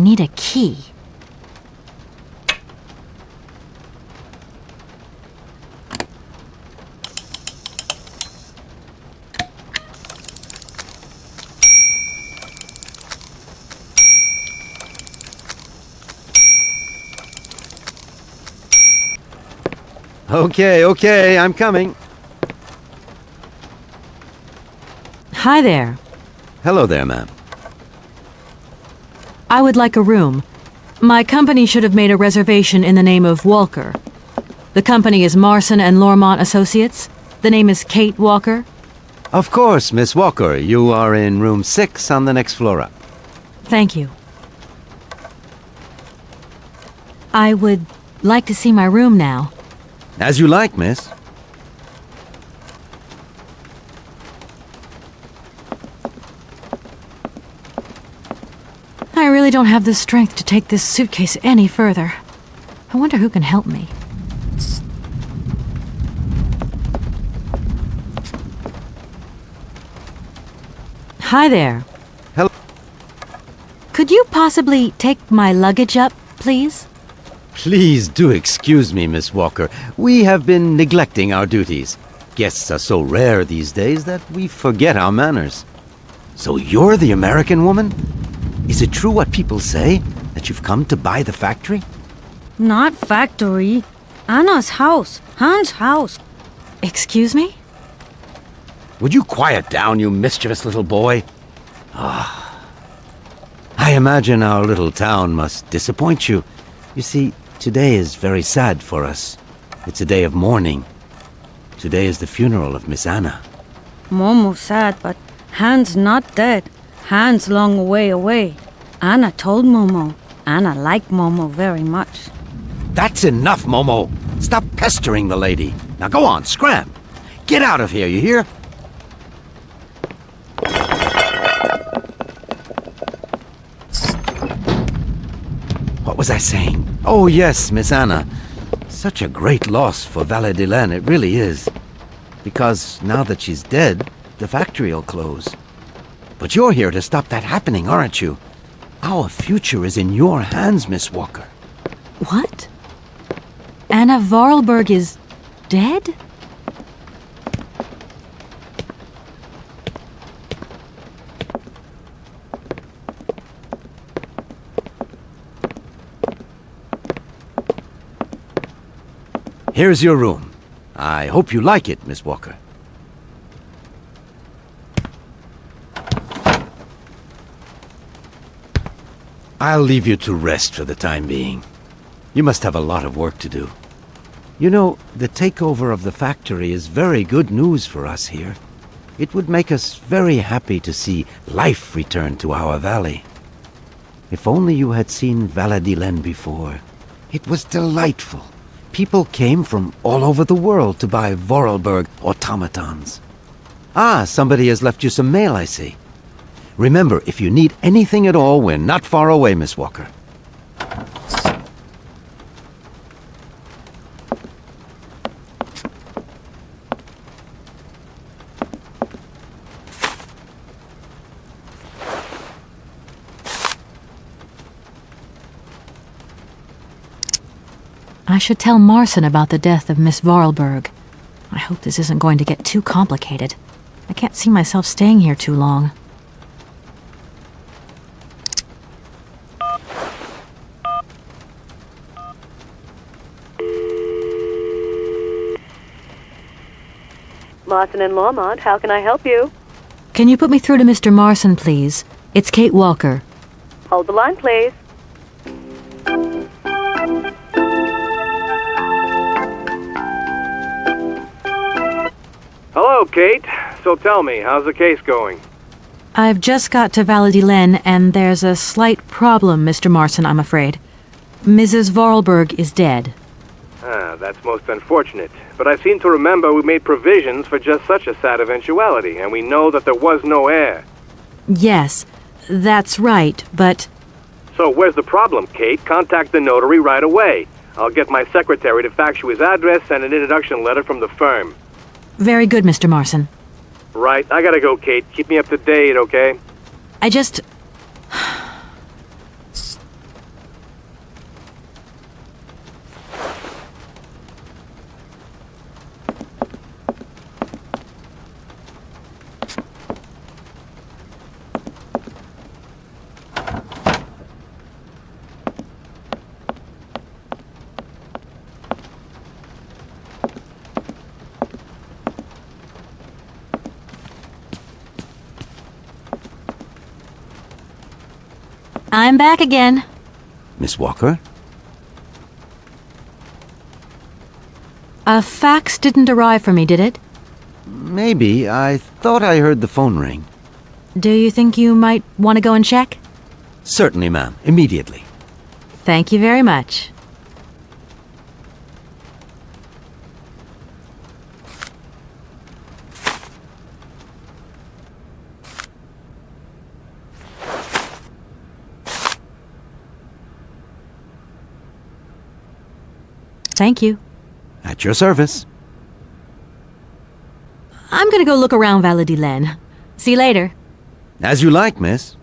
need a key. Okay, I'm coming. Hi there. Hello there, ma'am. I would like a room. My company should have made a reservation in the name of Walker. The company is Marson and Lormont Associates. The name is Kate Walker. Of course, Miss Walker. You are in room 6 on the next floor up. Thank you. I would like to see my room now. As you like, miss. I really don't have the strength to take this suitcase any further. I wonder who can help me. Hi there. Hello. Could you possibly take my luggage up, please? Please do excuse me, Miss Walker. We have been neglecting our duties. Guests are so rare these days that we forget our manners. So you're the American woman? Is it true what people say, that you've come to buy the factory? Not factory. Anna's house. Hans' house. Excuse me? Would you quiet down, you mischievous little boy? I imagine our little town must disappoint you. You see, today is very sad for us. It's a day of mourning. Today is the funeral of Miss Anna. Momo sad, but Hans not dead. Hans long way away. Anna told Momo. Anna liked Momo very much. That's enough, Momo. Stop pestering the lady. Now go on, scram. Get out of here, you hear? What was I saying? Oh, yes, Miss Anna. Such a great loss for Valle-de-Laine, it really is. Because now that she's dead, the factory'll close. But you're here to stop that happening, aren't you? Our future is in your hands, Miss Walker. What? Anna Vorarlberg is dead? Here's your room. I hope you like it, Miss Walker. I'll leave you to rest for the time being. You must have a lot of work to do. You know, the takeover of the factory is very good news for us here. It would make us very happy to see life return to our valley. If only you had seen Valle-de-Laine before. It was delightful. People came from all over the world to buy Vorarlberg automatons. Ah, somebody has left you some mail, I see. Remember, if you need anything at all, we're not far away, Miss Walker. I should tell Marson about the death of Miss Vorarlberg. I hope this isn't going to get too complicated. I can't see myself staying here too long. Marson and Lormont, how can I help you? Can you put me through to Mr. Marson, please? It's Kate Walker. Hold the line, please. Hello, Kate. So tell me, how's the case going? I've just got to Valle-de-Laine, and there's a slight problem, Mr. Marson, I'm afraid. Mrs. Vorarlberg is dead. Ah, that's most unfortunate. But I seem to remember we made provisions for just such a sad eventuality, and we know that there was no heir. Yes, that's right, but... So where's the problem, Kate? Contact the notary right away. I'll get my secretary to fax you his address and an introduction letter from the firm. Very good, Mr. Marson. Right, I gotta go, Kate. Keep me up to date, okay? I just... I'm back again. Miss Walker? A fax didn't arrive for me, did it? Maybe. I thought I heard the phone ring. Do you think you might want to go and check? Certainly, ma'am. Immediately. Thank you very much. Thank you. At your service. I'm gonna go look around Valladolid. See you later. As you like, miss.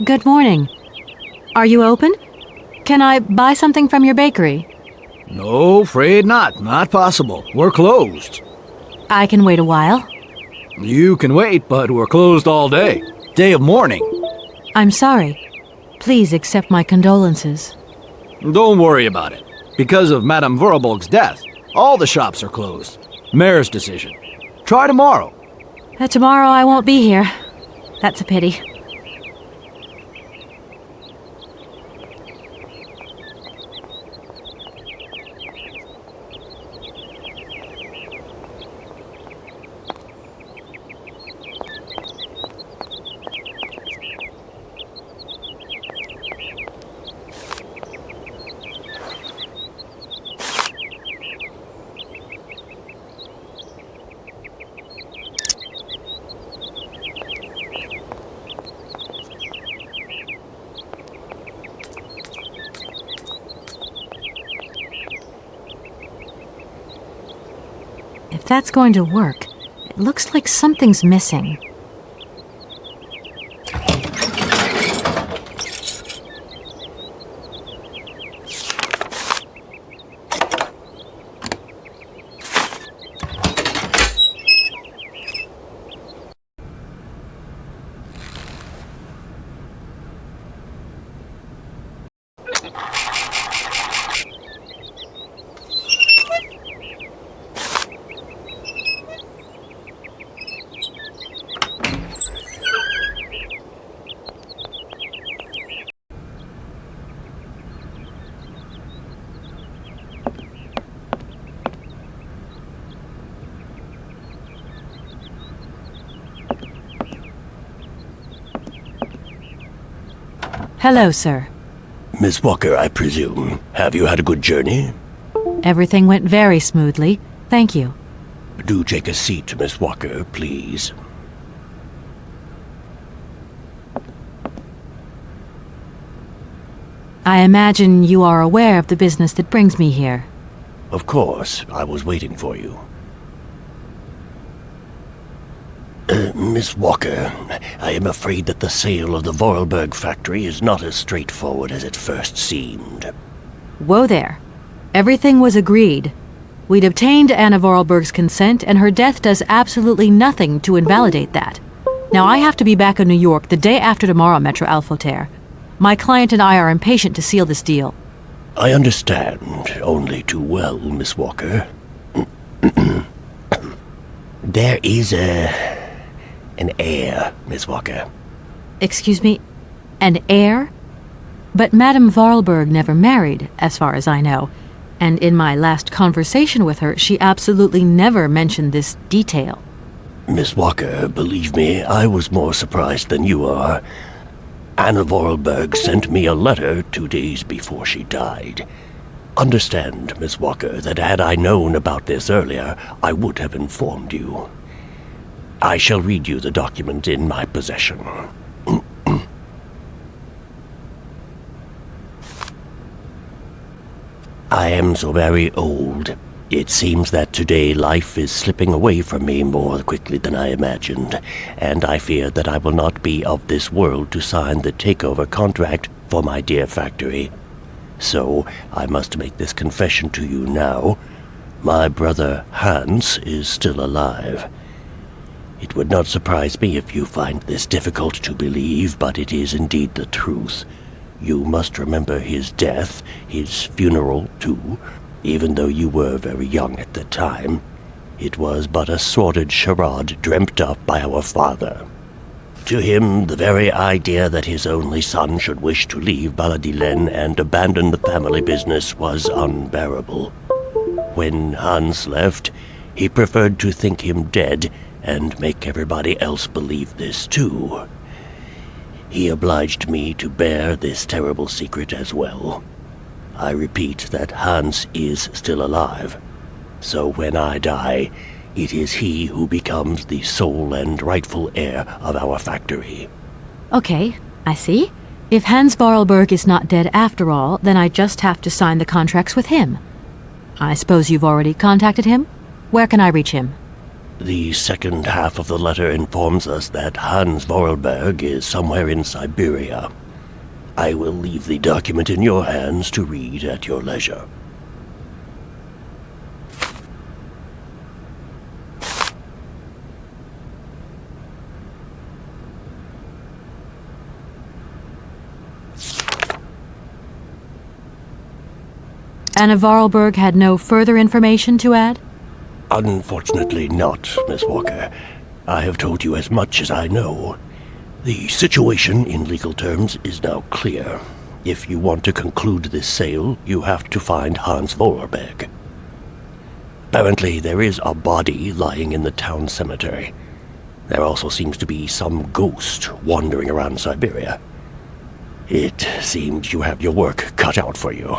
Good morning. Are you open? Can I buy something from your bakery? No, afraid not. Not possible. We're closed. I can wait a while. You can wait, but we're closed all day. Day of mourning. I'm sorry. Please accept my condolences. Don't worry about it. Because of Madame Vorarlberg's death, all the shops are closed. Mayor's decision. Try tomorrow. Tomorrow I won't be here. That's a pity. If that's going to work, it looks like something's missing. Hello, sir. Miss Walker, I presume. Have you had a good journey? Everything went very smoothly. Thank you. Do take a seat, Miss Walker, please. I imagine you are aware of the business that brings me here. Of course, I was waiting for you. Miss Walker, I am afraid that the sale of the Vorarlberg factory is not as straightforward as it first seemed. Whoa there. Everything was agreed. We'd obtained Anna Vorarlberg's consent, and her death does absolutely nothing to invalidate that. Now, I have to be back in New York the day after tomorrow, Metro Alphoter. My client and I are impatient to seal this deal. I understand only too well, Miss Walker. There is An heir, Miss Walker. Excuse me, an heir? But Madame Vorarlberg never married, as far as I know, and in my last conversation with her, she absolutely never mentioned this detail. Miss Walker, believe me, I was more surprised than you are. Anna Vorarlberg sent me a letter 2 days before she died. Understand, Miss Walker, that had I known about this earlier, I would have informed you. I shall read you the document in my possession. I am so very old. It seems that today life is slipping away from me more quickly than I imagined, and I fear that I will not be of this world to sign the takeover contract for my dear factory. So, I must make this confession to you now. My brother Hans is still alive. It would not surprise me if you find this difficult to believe, but it is indeed the truth. You must remember his death, his funeral, too. Even though you were very young at the time, it was but a sordid charade dreamt up by our father. To him, the very idea that his only son should wish to leave Baladillen and abandon the family business was unbearable. When Hans left, he preferred to think him dead and make everybody else believe this too. He obliged me to bear this terrible secret as well. I repeat that Hans is still alive. So when I die, it is he who becomes the sole and rightful heir of our factory. Okay, I see. If Hans Vorarlberg is not dead after all, then I just have to sign the contracts with him. I suppose you've already contacted him? Where can I reach him? The second half of the letter informs us that Hans Vorarlberg is somewhere in Syberia. I will leave the document in your hands to read at your leisure. Anna Vorarlberg had no further information to add? Unfortunately not, Miss Walker. I have told you as much as I know. The situation, in legal terms, is now clear. If you want to conclude this sale, you have to find Hans Vorarlberg. Apparently, there is a body lying in the town cemetery. There also seems to be some ghost wandering around Syberia. It seems you have your work cut out for you.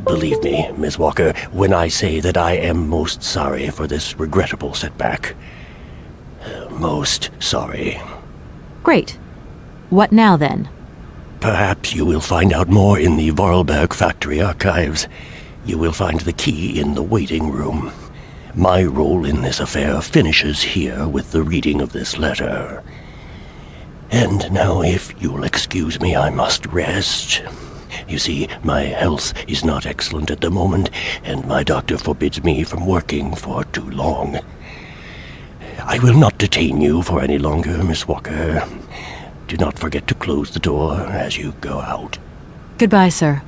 Believe me, Miss Walker, when I say that I am most sorry for this regrettable setback. Most sorry. Great. What now, then? Perhaps you will find out more in the Vorarlberg factory archives. You will find the key in the waiting room. My role in this affair finishes here with the reading of this letter. And now, if you'll excuse me, I must rest. You see, my health is not excellent at the moment, and my doctor forbids me from working for too long. I will not detain you for any longer, Miss Walker. Do not forget to close the door as you go out. Goodbye, sir.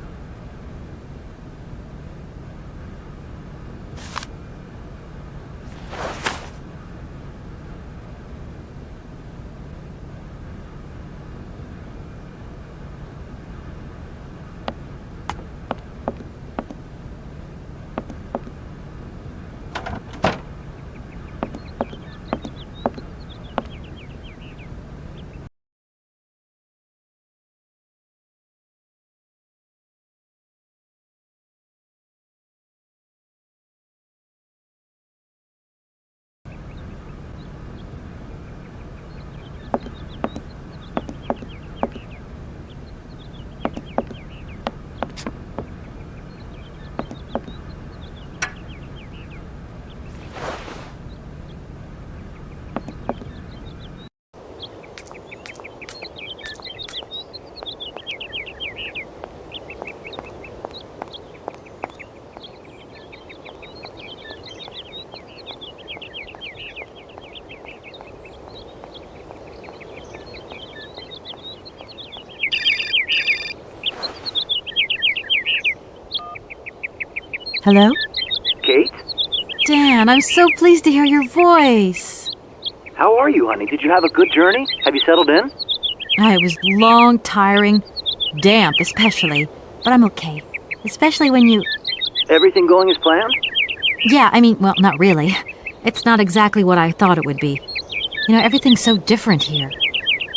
Hello? Kate? Dan, I'm so pleased to hear your voice. How are you, honey? Did you have a good journey? Have you settled in? It was long, tiring, damp especially, but I'm okay. Especially when you... Everything going as planned? Yeah, I mean, well, not really. It's not exactly what I thought it would be. You know, everything's so different here.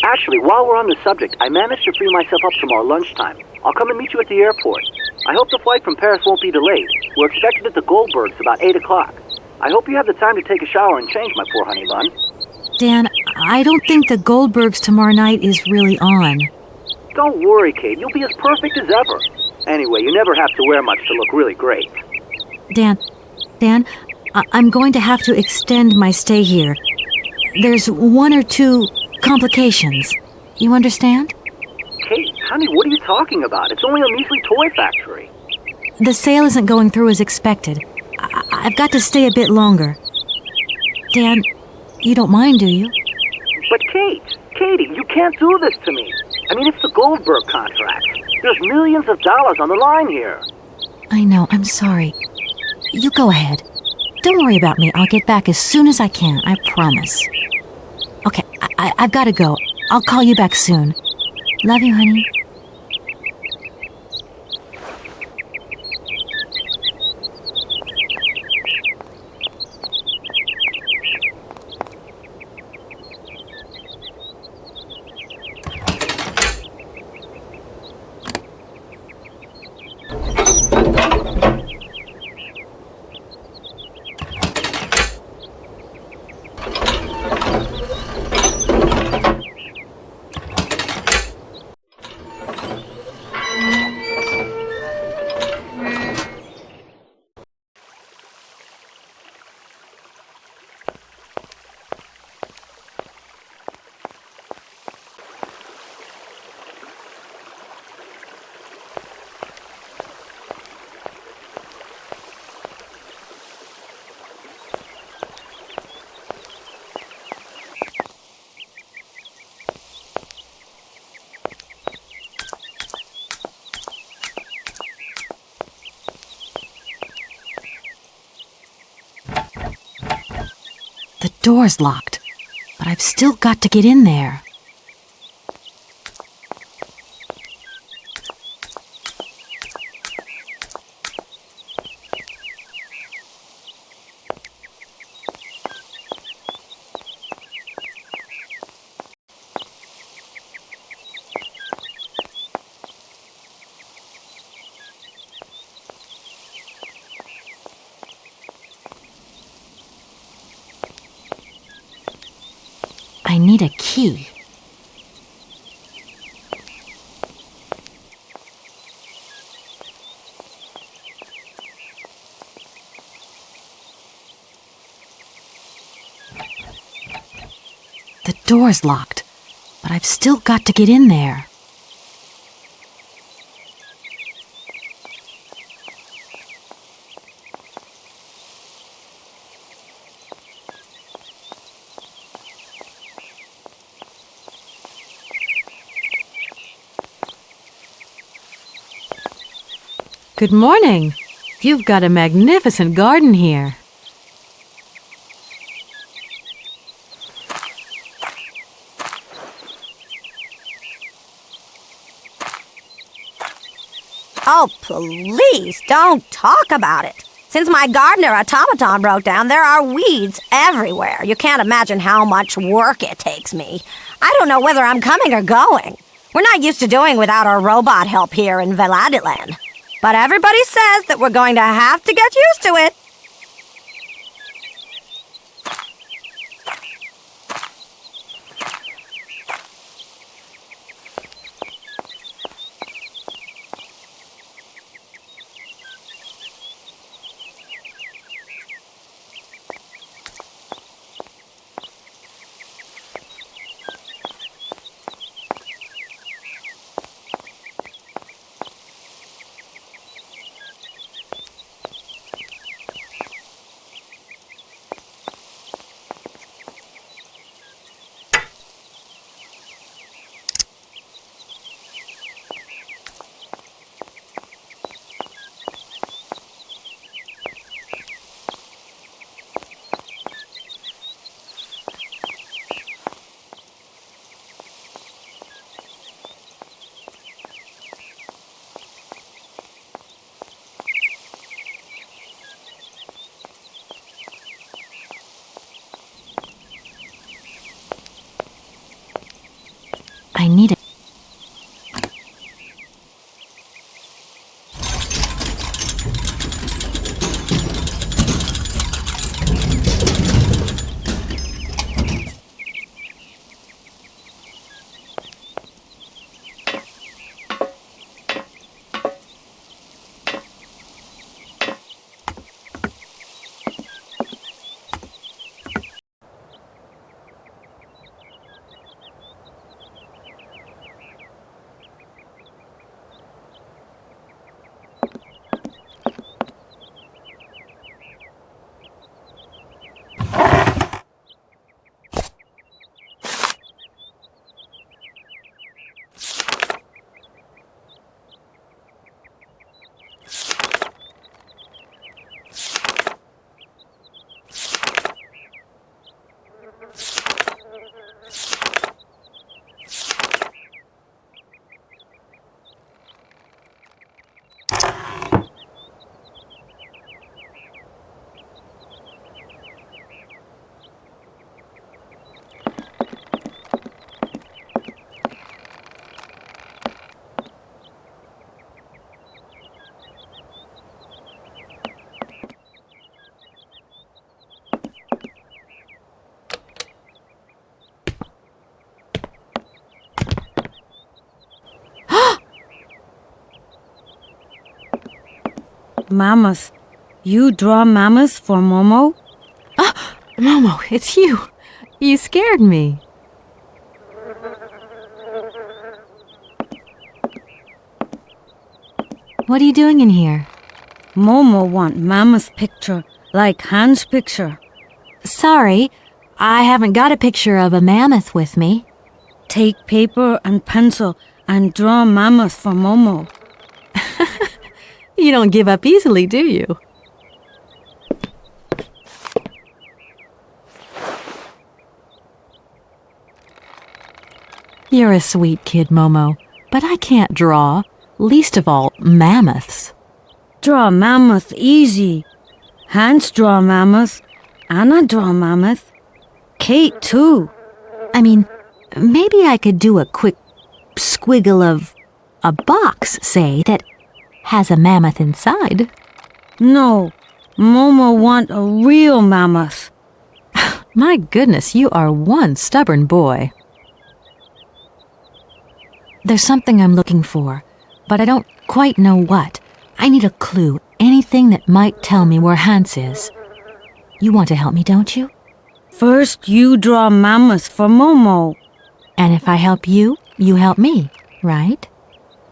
Actually, while we're on the subject, I managed to free myself up tomorrow lunchtime. I'll come and meet you at the airport. I hope the flight from Paris won't be delayed. We're expected at the Goldbergs about 8 o'clock. I hope you have the time to take a shower and change, my poor honey bun. Dan, I don't think the Goldbergs tomorrow night is really on. Don't worry, Kate. You'll be as perfect as ever. Anyway, you never have to wear much to look really great. Dan, I'm going to have to extend my stay here. There's 1 or 2 complications. You understand? Kate, honey, what are you talking about? It's only a measly toy factory. The sale isn't going through as expected. I've got to stay a bit longer. Dan, you don't mind, do you? But Katie, you can't do this to me. I mean, it's the Goldberg contract. There's millions of dollars on the line here. I know, I'm sorry. You go ahead. Don't worry about me. I'll get back as soon as I can, I promise. Okay, I've got to go. I'll call you back soon. Love you, honey. The door's locked, but I've still got to get in there. I need a key. The door's locked, but I've still got to get in there. Good morning. You've got a magnificent garden here. Oh, please don't talk about it. Since my gardener automaton broke down, there are weeds everywhere. You can't imagine how much work it takes me. I don't know whether I'm coming or going. We're not used to doing without our robot help here in Veladiland. But everybody says that we're going to have to get used to it. I need it. Mammoth. You draw mammoth for Momo? Momo, it's you. You scared me. What are you doing in here? Momo want mammoth picture, like Hans picture. Sorry, I haven't got a picture of a mammoth with me. Take paper and pencil and draw mammoth for Momo. You don't give up easily, do you? You're a sweet kid, Momo, but I can't draw, least of all mammoths. Draw mammoth easy. Hans draw mammoth. Anna draw mammoth. Kate too. I mean, maybe I could do a quick squiggle of a box, say, that has a mammoth inside. No, Momo want a real mammoth. My goodness, you are one stubborn boy. There's something I'm looking for, but I don't quite know what. I need a clue, anything that might tell me where Hans is. You want to help me, don't you? First you draw mammoth for Momo. And if I help you, you help me, right?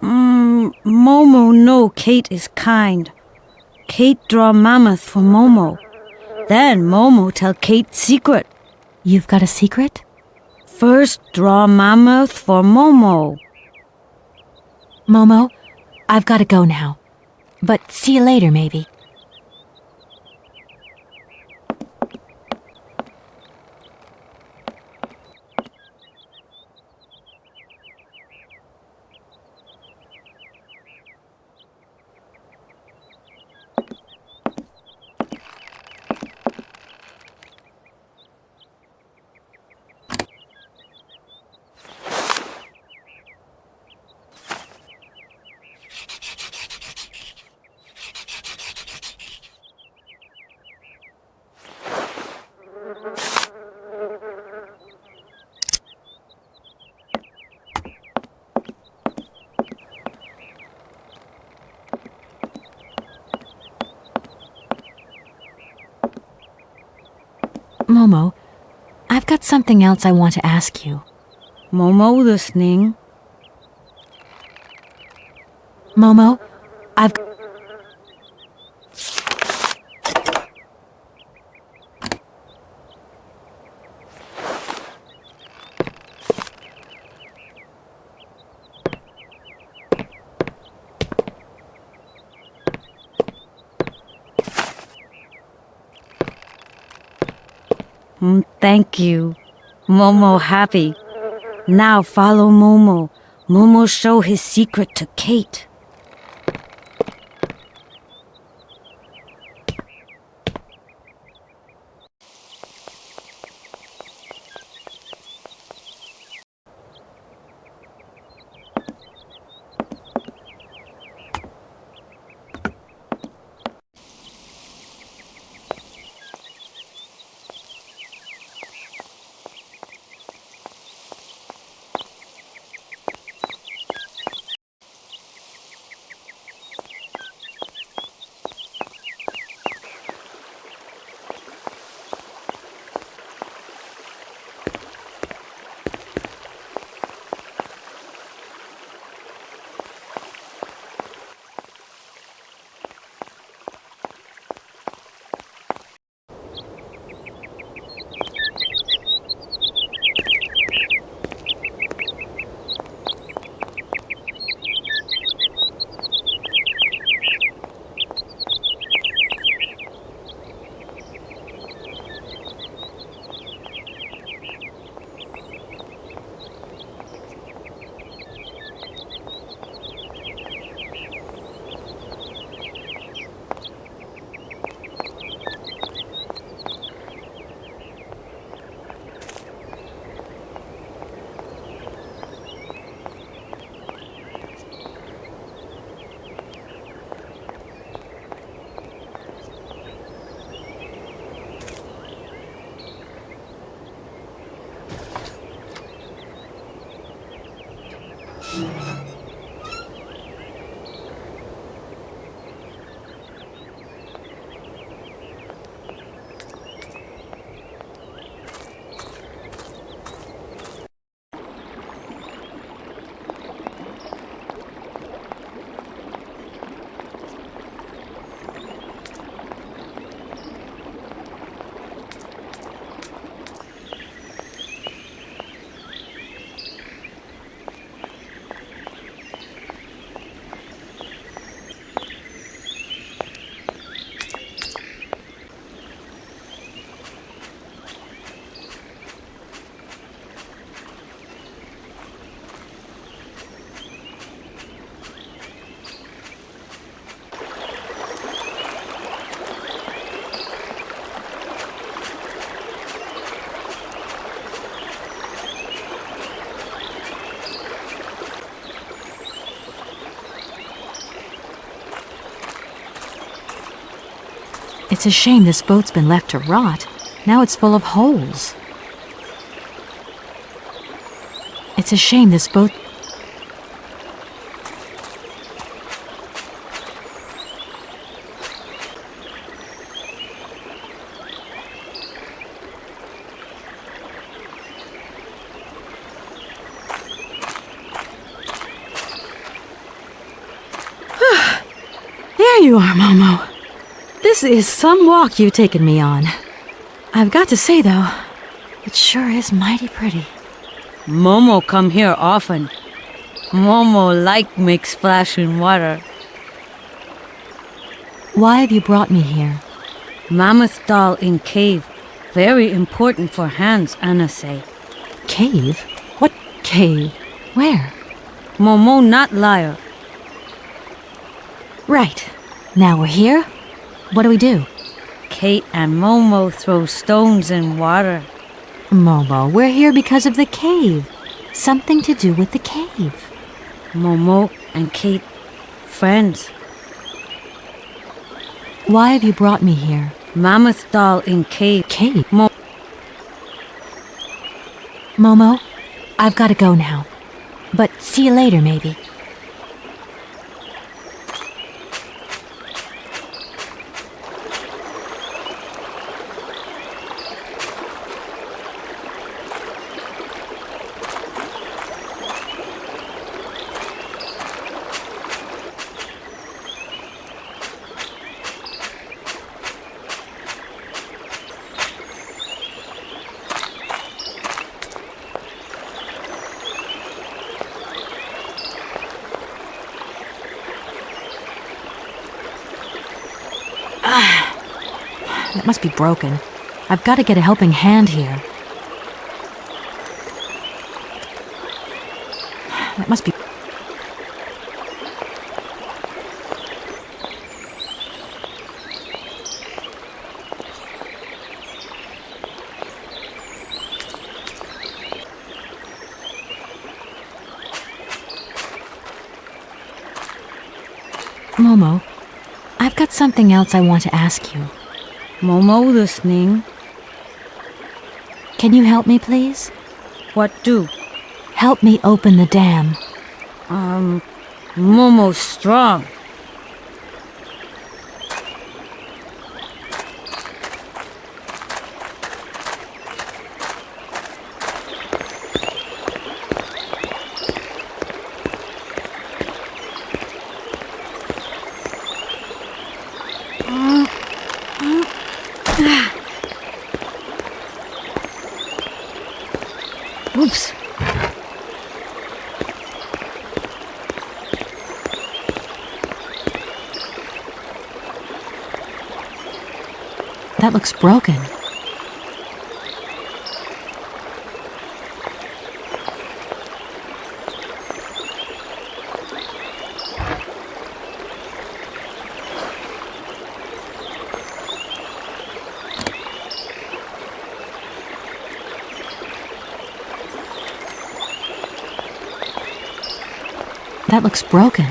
Momo know Kate is kind. Kate draw mammoth for Momo. Then Momo tell Kate secret. You've got a secret? First draw mammoth for Momo. Momo, I've got to go now. But see you later, maybe. Momo, I've got something else I want to ask you. Momo listening. Momo, I've... Thank you. Momo happy. Now follow Momo. Momo show his secret to Kate. It's a shame this boat's been left to rot. Now it's full of holes. It's a shame this boat... There you are, Momo. This is some walk you've taken me on. I've got to say, though, it sure is mighty pretty. Momo come here often. Momo like make splash in water. Why have you brought me here? Mammoth doll in cave. Very important for Hans, Anna say. Cave? What cave? Where? Momo not liar. Right. Now we're here. What do we do? Kate and Momo throw stones in water. Momo, we're here because of the cave. Something to do with the cave. Momo and Kate, friends. Why have you brought me here? Mammoth doll in cave. Cave? Momo, I've got to go now. But see you later, maybe. That must be broken. I've got to get a helping hand here. That must be... Momo, I've got something else I want to ask you. Momo listening. Can you help me, please? What do? Help me open the dam. Momo's strong. Oops. That looks broken. That looks broken.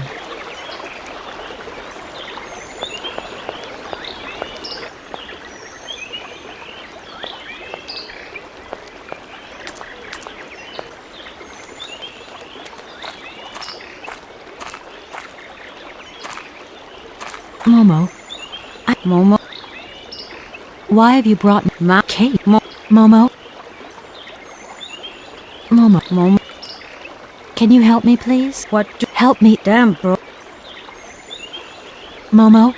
Momo. Momo. Why have you brought me Kate? Momo. Momo. Momo. Can you help me, please? What do? Help me. Damn, bro. Momo.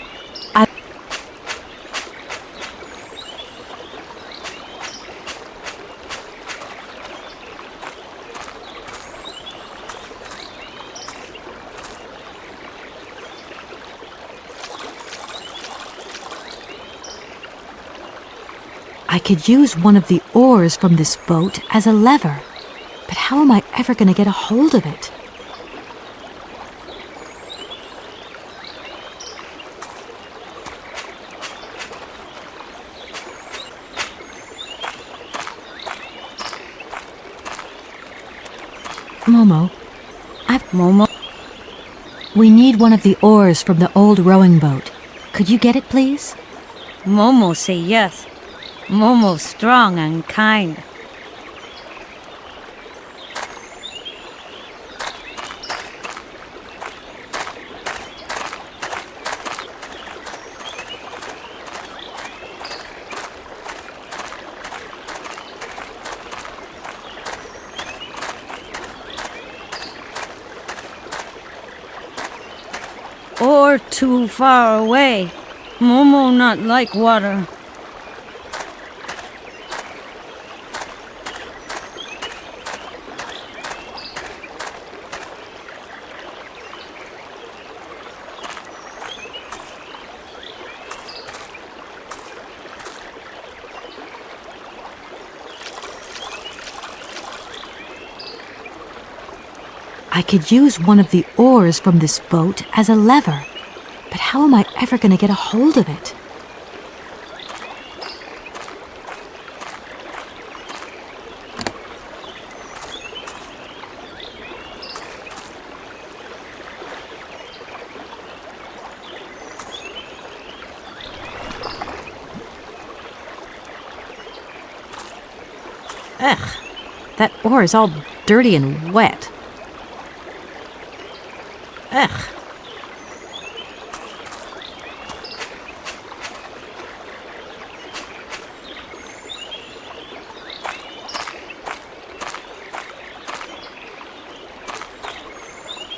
I could use one of the oars from this boat as a lever. But how am I ever going to get a hold of it? Momo. Momo. We need one of the oars from the old rowing boat. Could you get it, please? Momo say yes. Momo strong and kind. Or too far away. Momo not like water. I could use one of the oars from this boat as a lever, but how am I ever going to get a hold of it? Ugh, that oar is all dirty and wet. Ugh.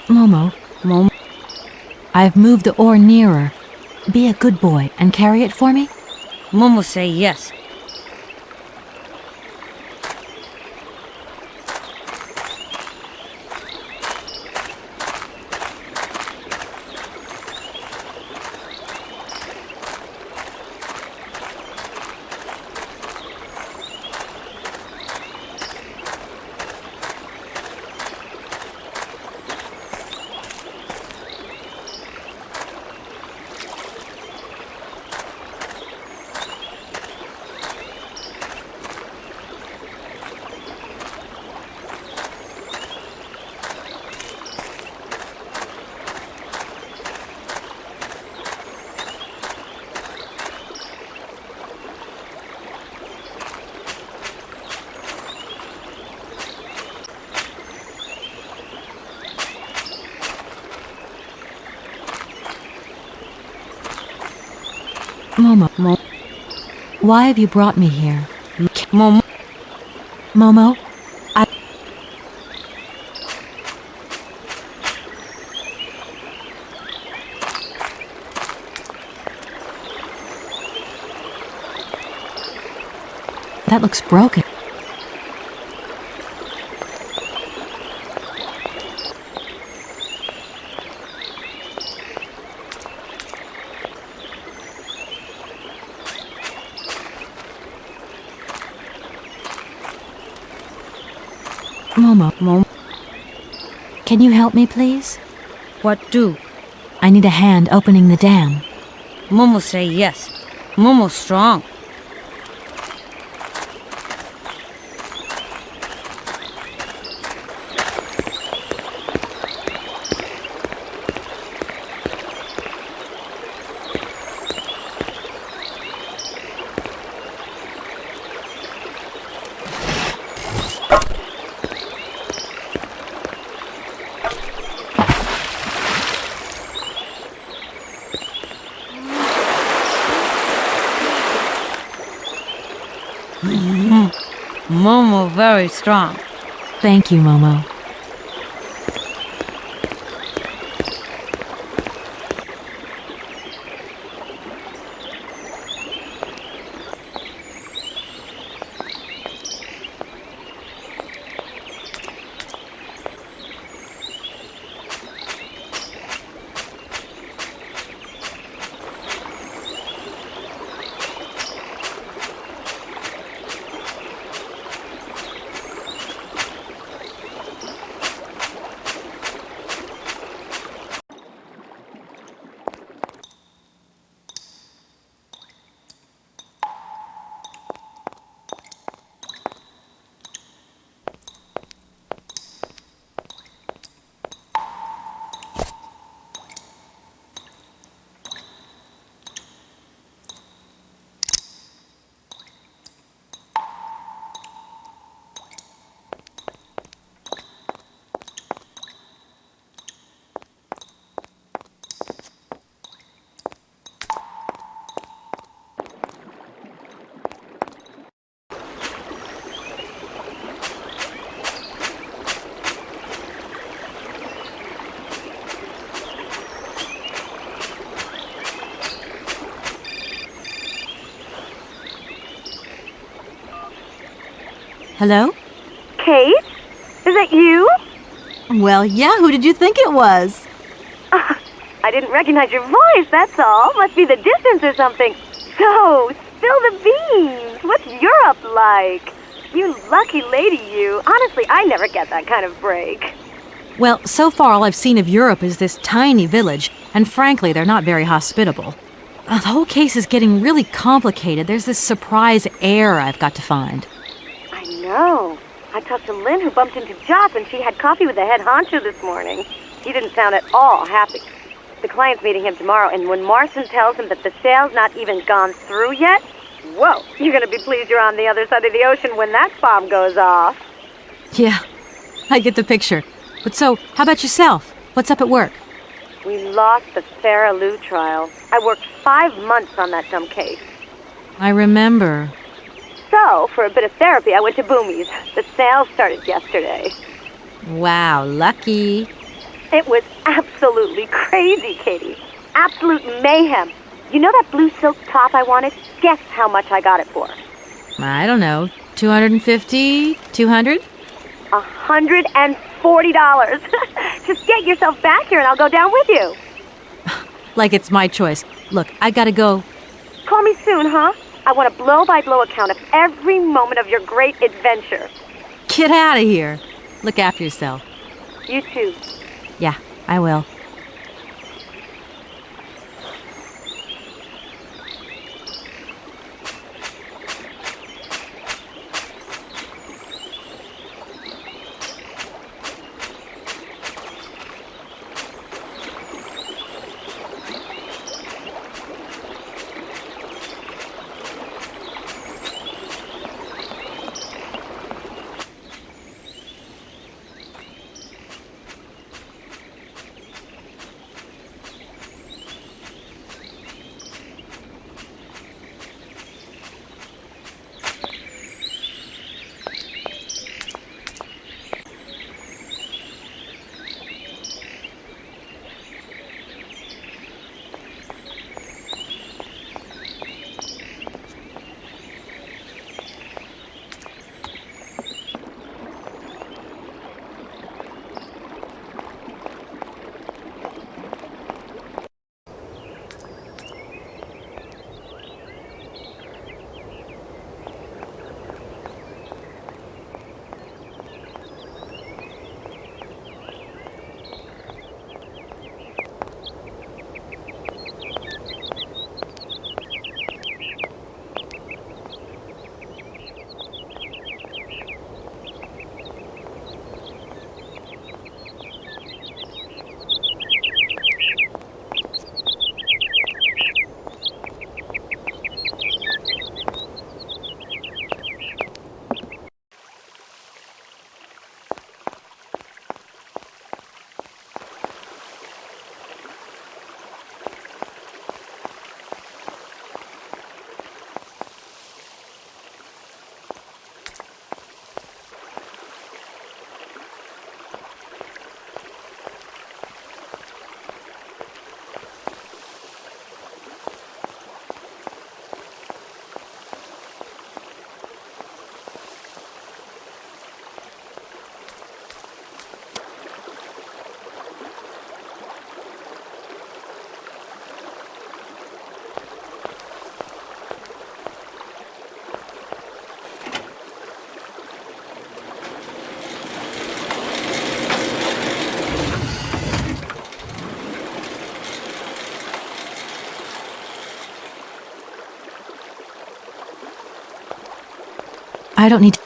Momo, I've moved the oar nearer. Be a good boy and carry it for me? Momo say yes. Momo, why have you brought me here? Momo, Momo, that looks broken. Momo, can you help me, please? what do? I need a hand opening the dam. Momo say yes. Momo strong. Momo very strong. Thank you, Momo. Hello? Kate? Is that you? Well, yeah, who did you think it was? I didn't recognize your voice, that's all. Must be the distance or something. So, spill the beans. What's Europe like? You lucky lady, you. Honestly, I never get that kind of break. Well, so far all I've seen of Europe is this tiny village, and frankly, they're not very hospitable. The whole case is getting really complicated. There's this surprise heir I've got to find. I know. I talked to Lynn, who bumped into Joss, and she had coffee with the head honcho this morning. He didn't sound at all happy. The client's meeting him tomorrow, and when Marston tells him that the sale's not even gone through yet, whoa, you're gonna be pleased you're on the other side of the ocean when that bomb goes off. Yeah, I get the picture. But so, how about yourself? What's up at work? We lost the Farah Lou trial. I worked 5 months on that dumb case. I remember. So, for a bit of therapy, I went to Boomy's. The sale started yesterday. Wow, lucky. It was absolutely crazy, Katie. Absolute mayhem. You know that blue silk top I wanted? Guess how much I got it for? I don't know, 250, 200? $140. Just get yourself back here and I'll go down with you. Like it's my choice. Look, I gotta go. Call me soon, huh? I want a blow-by-blow account of every moment of your great adventure. Get out of here. Look after yourself. You too. Yeah, I will. I don't need to...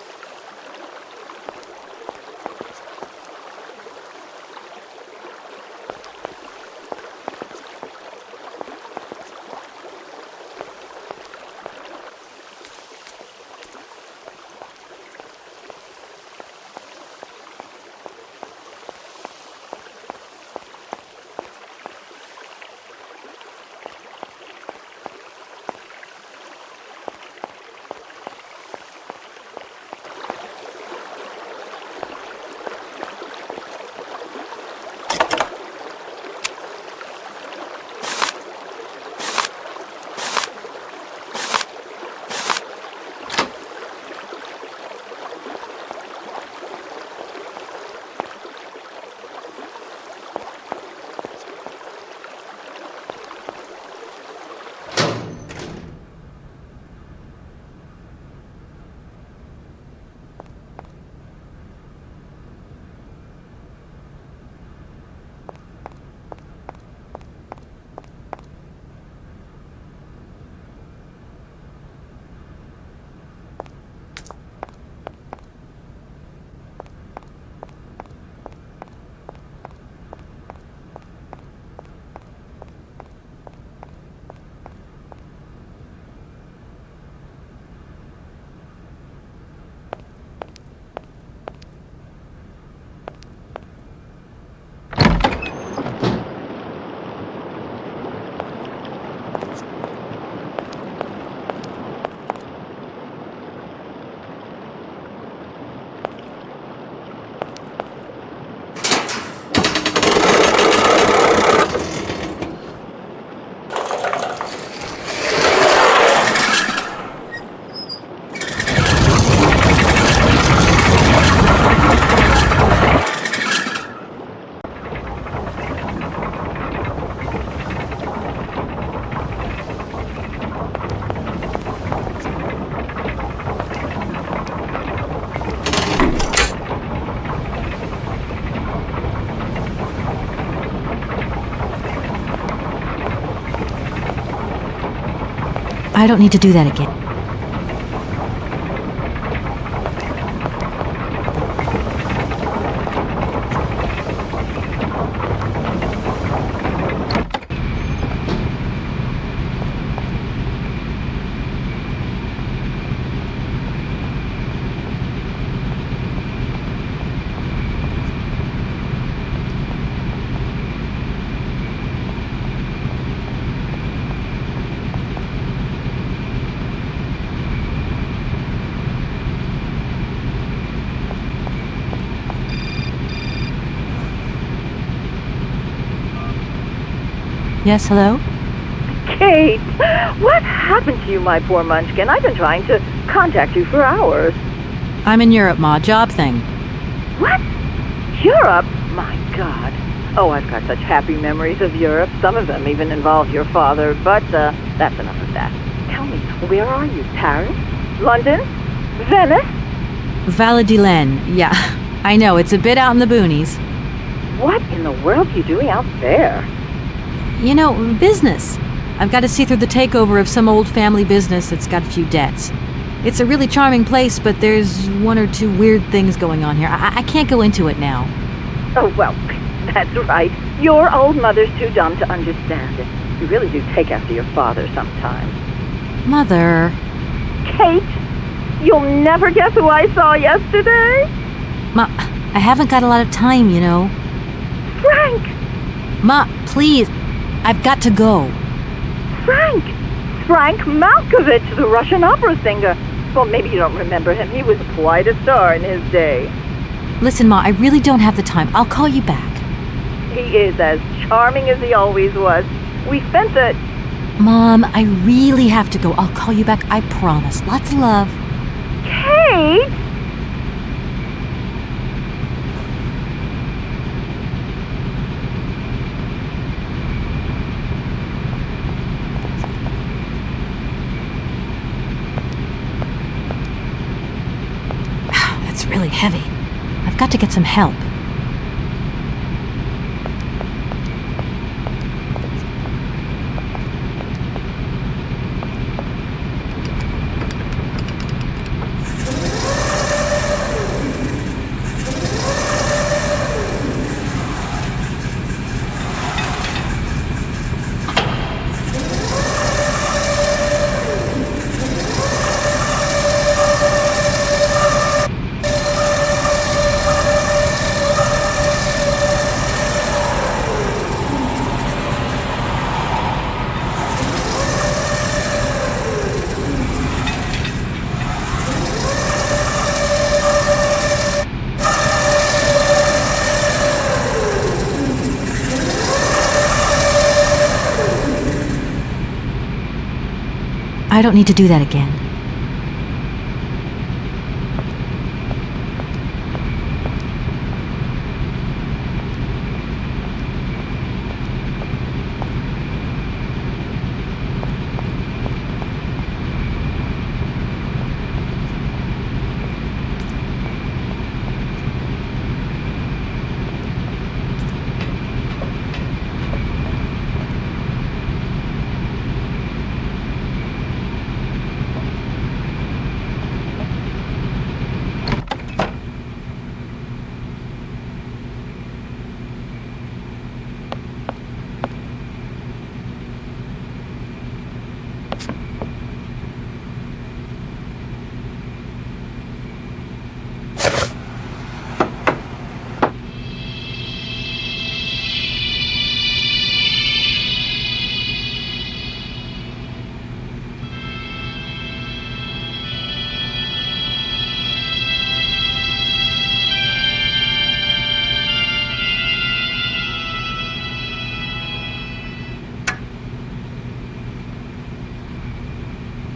I don't need to do that again. Yes, hello? Kate, what happened to you, my poor munchkin? I've been trying to contact you for hours. I'm in Europe, Ma. Job thing. What? Europe? My God. Oh, I've got such happy memories of Europe. Some of them even involve your father, but that's enough of that. Tell me, where are you? Paris? London? Venice? Valladolid. Yeah, I know. It's a bit out in the boonies. What in the world are you doing out there? You know, business. I've got to see through the takeover of some old family business that's got a few debts. It's a really charming place, but there's one or two weird things going on here. I can't go into it now. Oh, well, that's right. Your old mother's too dumb to understand it. You really do take after your father sometimes. Mother. Kate, you'll never guess who I saw yesterday? Ma, I haven't got a lot of time, you know. Frank! Ma, please. I've got to go. Frank Malkovich, the Russian opera singer. Well, maybe you don't remember him. He was quite a star in his day. Listen, Ma, I really don't have the time. I'll call you back. He is as charming as he always was. We spent the... Mom, I really have to go. I'll call you back, I promise. Lots of love. Kate! That's really heavy. I've got to get some help. I don't need to do that again.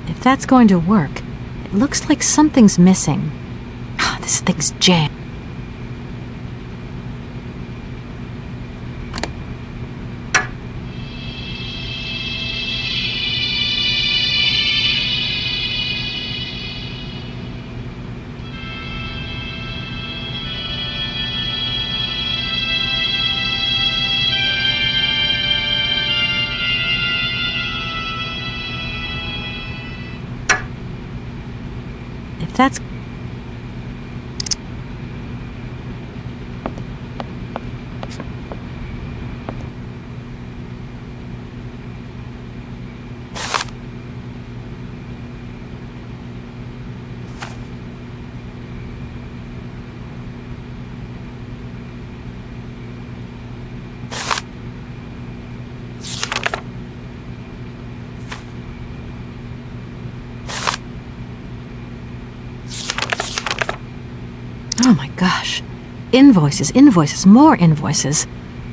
If that's going to work, it looks like something's missing. This thing's jammed. That's... Oh my gosh. Invoices, invoices, more invoices.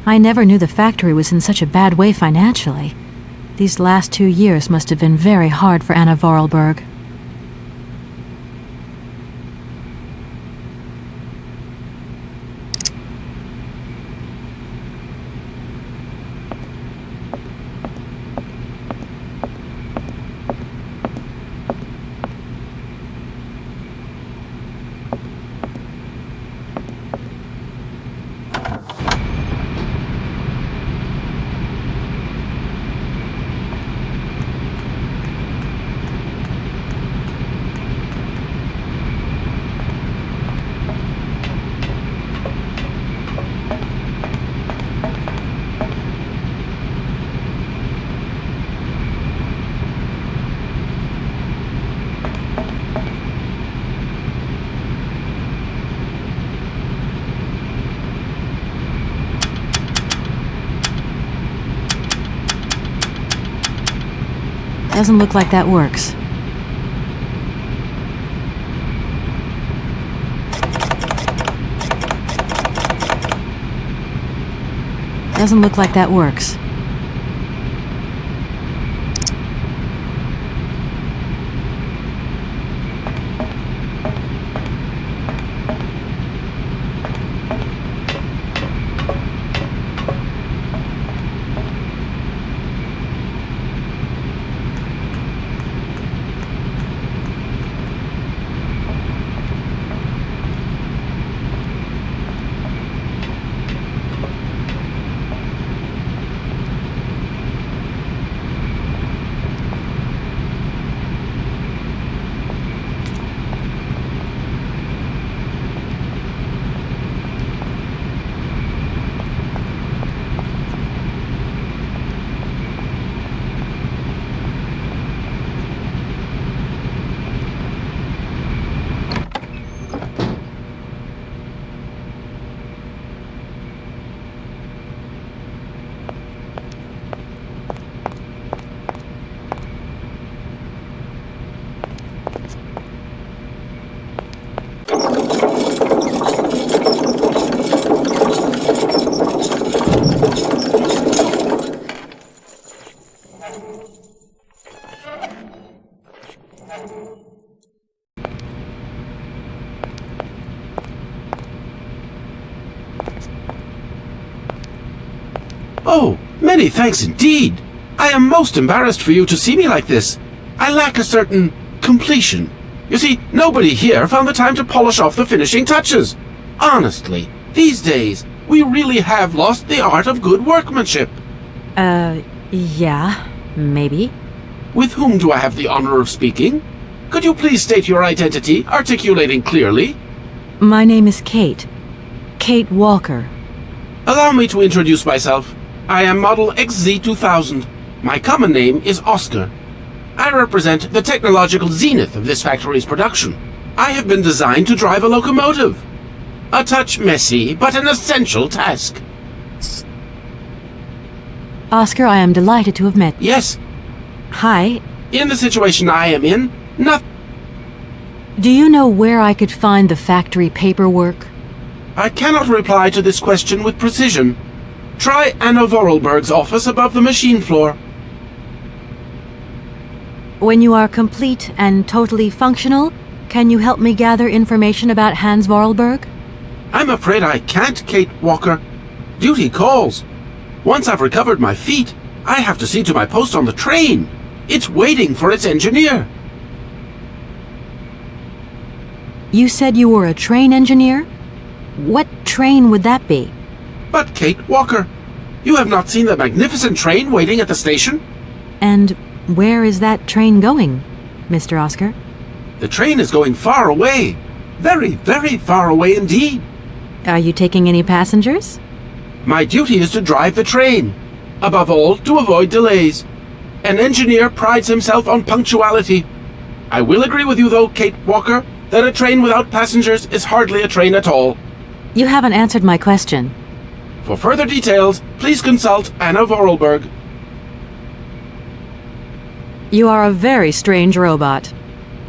I never knew the factory was in such a bad way financially. These last 2 years must have been very hard for Anna Vorarlberg. Doesn't look like that works. Doesn't look like that works. Oh, many thanks indeed. I am most embarrassed for you to see me like this. I lack a certain completion. You see, nobody here found the time to polish off the finishing touches. Honestly, these days, we really have lost the art of good workmanship. Yeah, maybe. With whom do I have the honor of speaking? Could you please state your identity, articulating clearly? My name is Kate. Kate Walker. Allow me to introduce myself. I am Model XZ2000. My common name is Oscar. I represent the technological zenith of this factory's production. I have been designed to drive a locomotive. A touch messy, but an essential task. Oscar, I am delighted to have met you. Yes. Hi. In the situation I am in, Do you know where I could find the factory paperwork? I cannot reply to this question with precision. Try Anna Vorarlberg's office above the machine floor. When you are complete and totally functional, can you help me gather information about Hans Vorarlberg? I'm afraid I can't, Kate Walker. Duty calls. Once I've recovered my feet, I have to see to my post on the train. It's waiting for its engineer. You said you were a train engineer? What train would that be? But Kate Walker, you have not seen the magnificent train waiting at the station? And where is that train going, Mr. Oscar? The train is going far away. Very, very far away indeed. Are you taking any passengers? My duty is to drive the train. Above all, to avoid delays. An engineer prides himself on punctuality. I will agree with you, though, Kate Walker, that a train without passengers is hardly a train at all. You haven't answered my question. For further details, please consult Anna Vorarlberg. You are a very strange robot.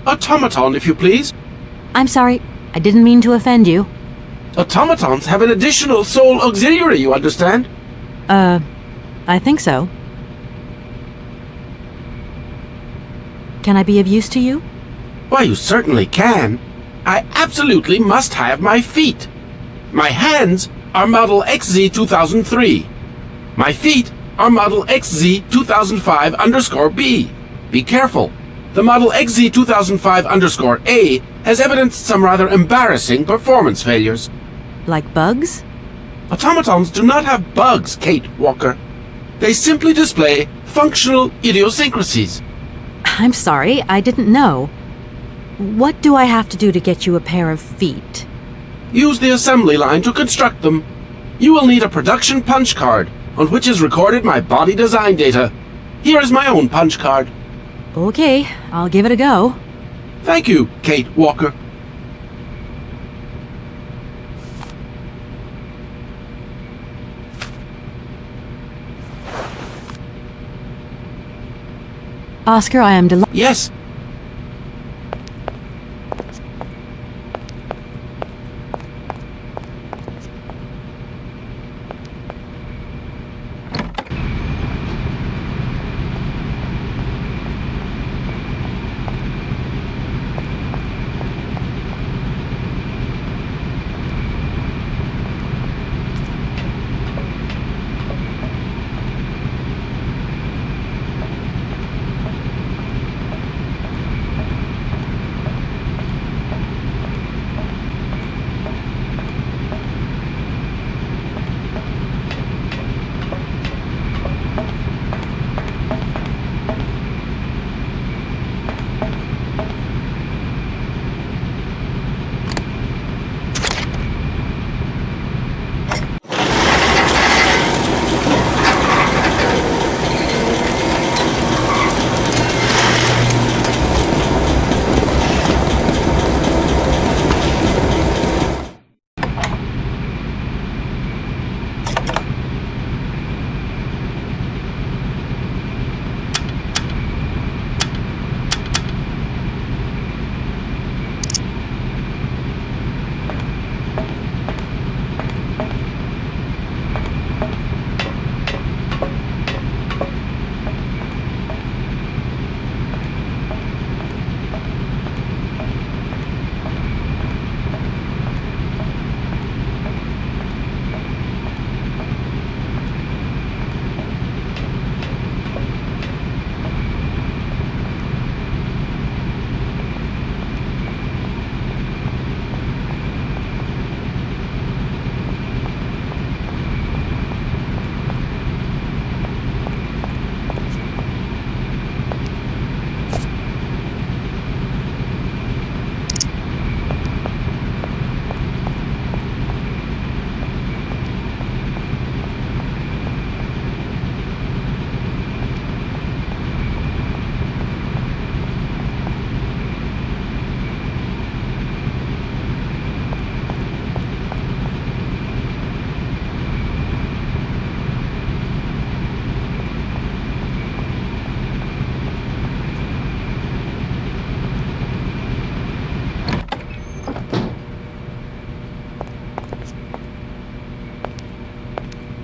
Automaton, if you please. I'm sorry, I didn't mean to offend you. Automatons have an additional soul auxiliary, you understand? I think so. Can I be of use to you? Why, you certainly can. I absolutely must have my feet. My hands are Model XZ2003. My feet are Model XZ2005_B. Be careful. The Model XZ2005_A has evidenced some rather embarrassing performance failures. Like bugs? Automatons do not have bugs, Kate Walker. They simply display functional idiosyncrasies. I'm sorry, I didn't know. What do I have to do to get you a pair of feet? Use the assembly line to construct them. You will need a production punch card, on which is recorded my body design data. Here is my own punch card. Okay, I'll give it a go. Thank you, Kate Walker. Oscar, I am delighted. Yes.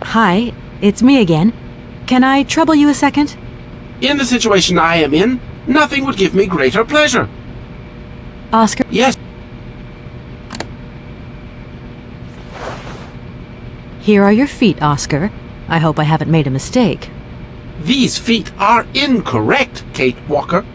Hi, it's me again. Can I trouble you a second? In the situation I am in, nothing would give me greater pleasure. Oscar? Yes. Here are your feet, Oscar. I hope I haven't made a mistake. These feet are incorrect, Kate Walker.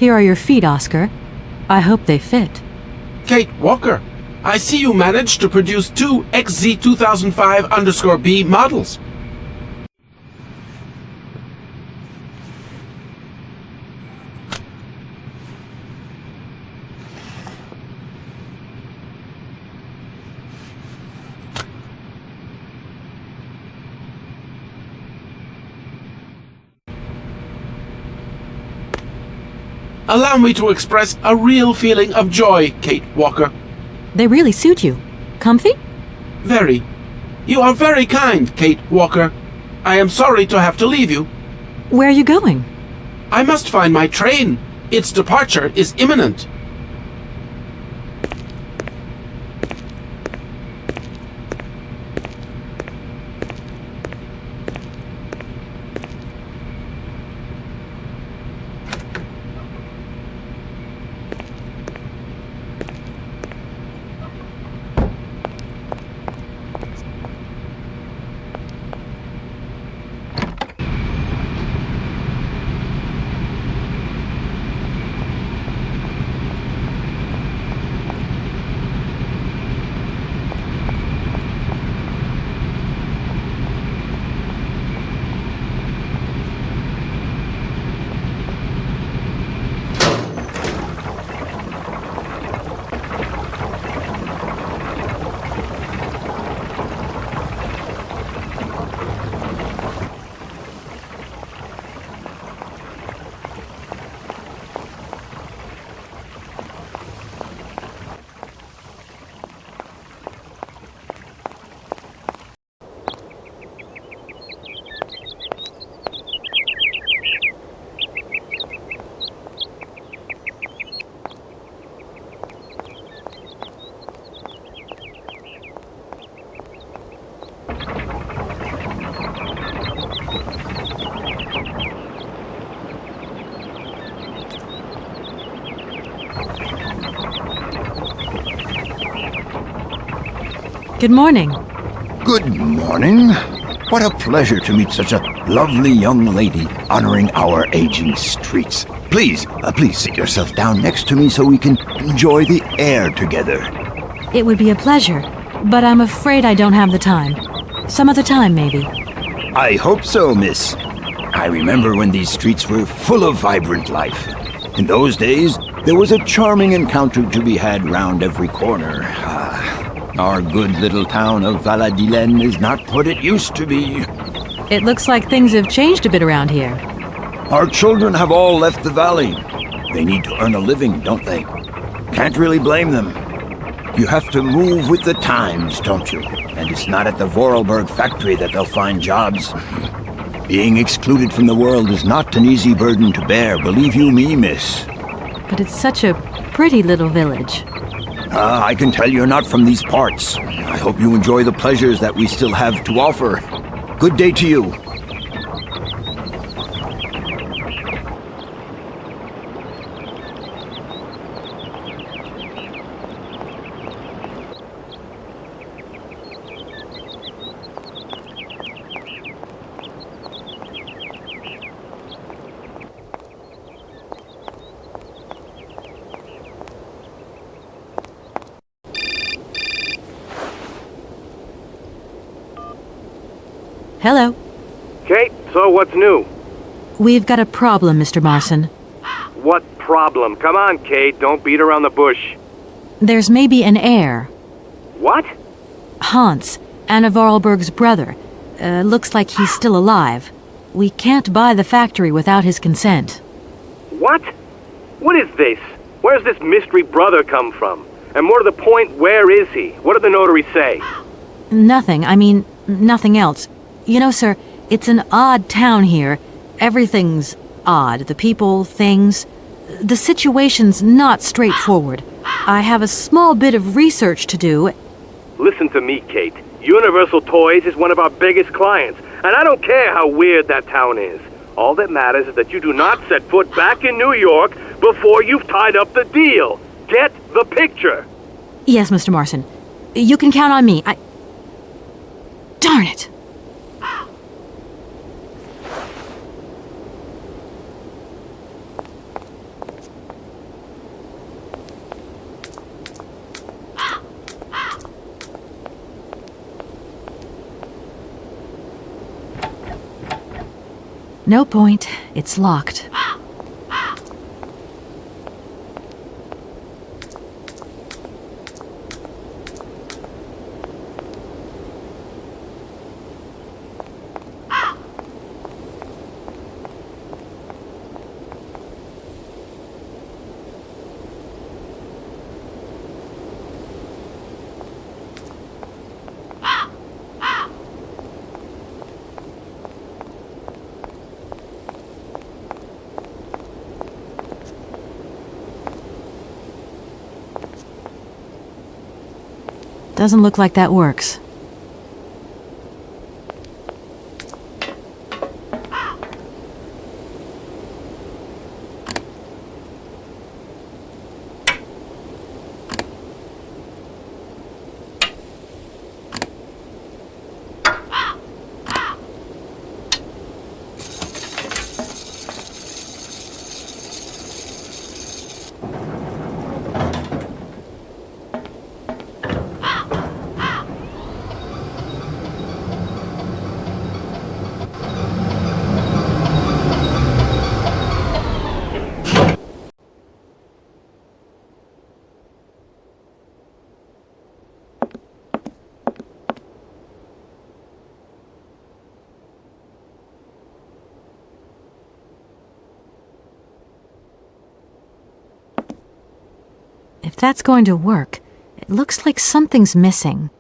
Here are your feet, Oscar. I hope they fit. Kate Walker, I see you managed to produce 2 XZ2005_B models. Allow me to express a real feeling of joy, Kate Walker. They really suit you. Comfy? Very. You are very kind, Kate Walker. I am sorry to have to leave you. Where are you going? I must find my train. Its departure is imminent. Good morning. Good morning. What a pleasure to meet such a lovely young lady honoring our aging streets. Please sit yourself down next to me so we can enjoy the air together. It would be a pleasure, but I'm afraid I don't have the time. Some other time, maybe. I hope so, miss. I remember when these streets were full of vibrant life. In those days, there was a charming encounter to be had round every corner. Our good little town of Valladolid is not what it used to be. It looks like things have changed a bit around here. Our children have all left the valley. They need to earn a living, don't they? Can't really blame them. You have to move with the times, don't you? And it's not at the Vorarlberg factory that they'll find jobs. Being excluded from the world is not an easy burden to bear, believe you me, miss. But it's such a pretty little village. I can tell you're not from these parts. I hope you enjoy the pleasures that we still have to offer. Good day to you. Hello. Kate, so what's new? We've got a problem, Mr. Marson. What problem? Come on, Kate, don't beat around the bush. There's maybe an heir. What? Hans, Anna Vorarlberg's brother. Looks like he's still alive. We can't buy the factory without his consent. What? What is this? Where's this mystery brother come from? And more to the point, where is he? What did the notary say? Nothing. I mean, nothing else. You know, sir, it's an odd town here. Everything's odd. The people, things. The situation's not straightforward. I have a small bit of research to do. Listen to me, Kate. Universal Toys is one of our biggest clients, and I don't care how weird that town is. All that matters is that you do not set foot back in New York before you've tied up the deal. Get the picture. Yes, Mr. Marson. You can count on me. Darn it! No point. It's locked. Doesn't look like that works. If that's going to work, it looks like something's missing.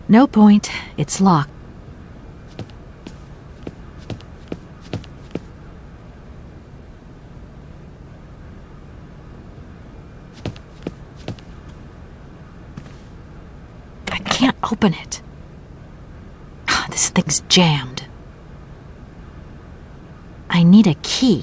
No point. It's locked. I can't open it. This thing's jammed. I need a key.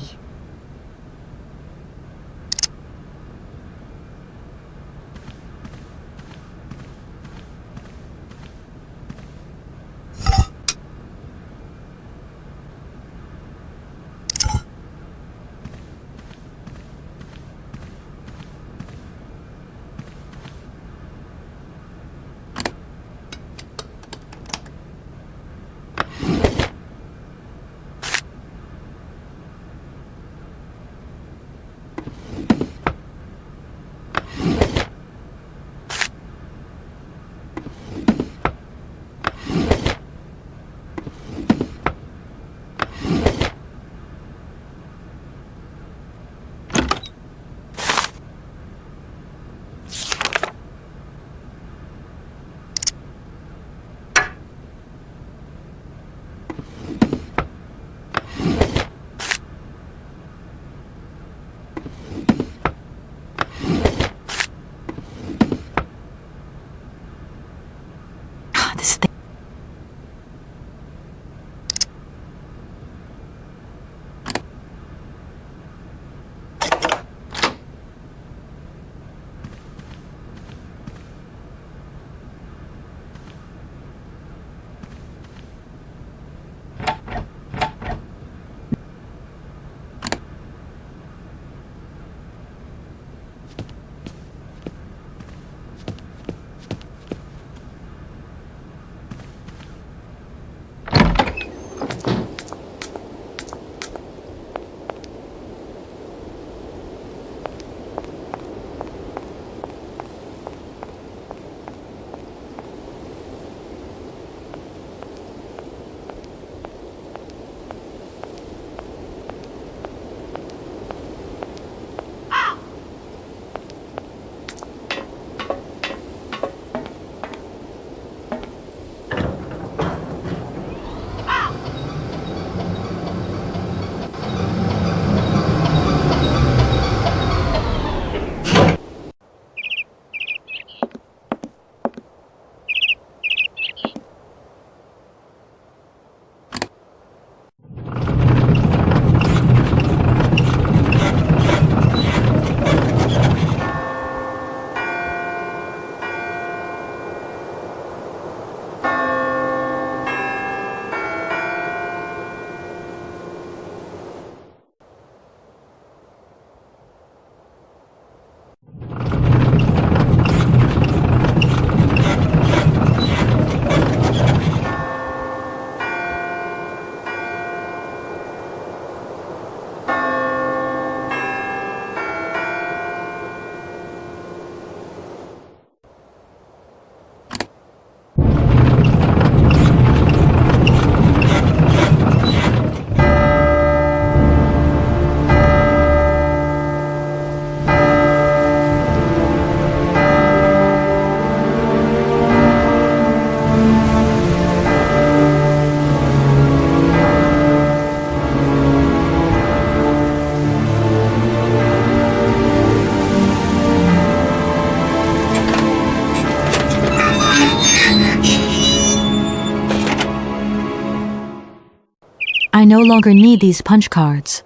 I no longer need these punch cards.